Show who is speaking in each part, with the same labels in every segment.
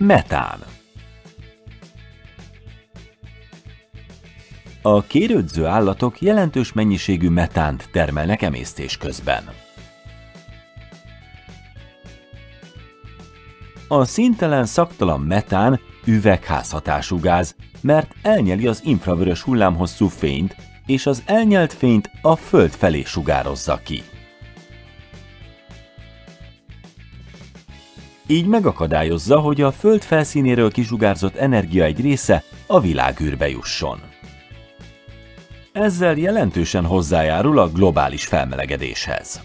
Speaker 1: Metán. A kérődző állatok jelentős mennyiségű metánt termelnek emésztés közben. A színtelen, szagtalan metán üvegházhatású gáz, mert elnyeli az infravörös hullámhosszú fényt, és az elnyelt fényt a Föld felé sugározza ki. Így megakadályozza, hogy a Föld felszínéről kisugárzott energia egy része a világűrbe jusson. Ezzel jelentősen hozzájárul a globális felmelegedéshez.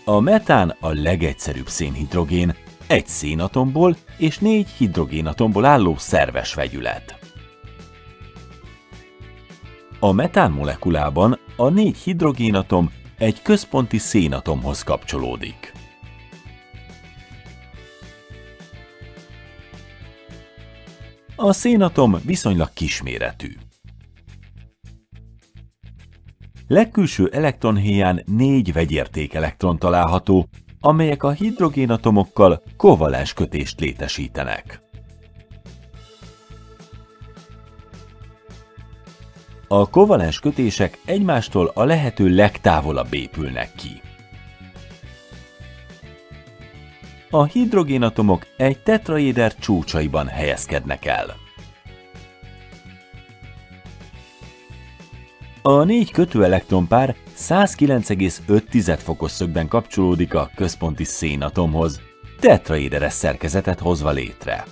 Speaker 1: A metán a legegyszerűbb szénhidrogén, egy szénatomból és 4 hidrogénatomból álló szerves vegyület. A metán molekulában a 4 hidrogénatom egy központi szénatomhoz kapcsolódik. A szénatom viszonylag kisméretű. Legkülső elektronhéján 4 vegyérték elektron található, amelyek a hidrogénatomokkal kovalens kötést létesítenek. A kovalens kötések egymástól a lehető legtávolabb épülnek ki. A hidrogénatomok egy tetraéder csúcsaiban helyezkednek el. A 4 kötőelektronpár 109,5 fokos szögben kapcsolódik a központi szénatomhoz, tetraéderes szerkezetet hozva létre.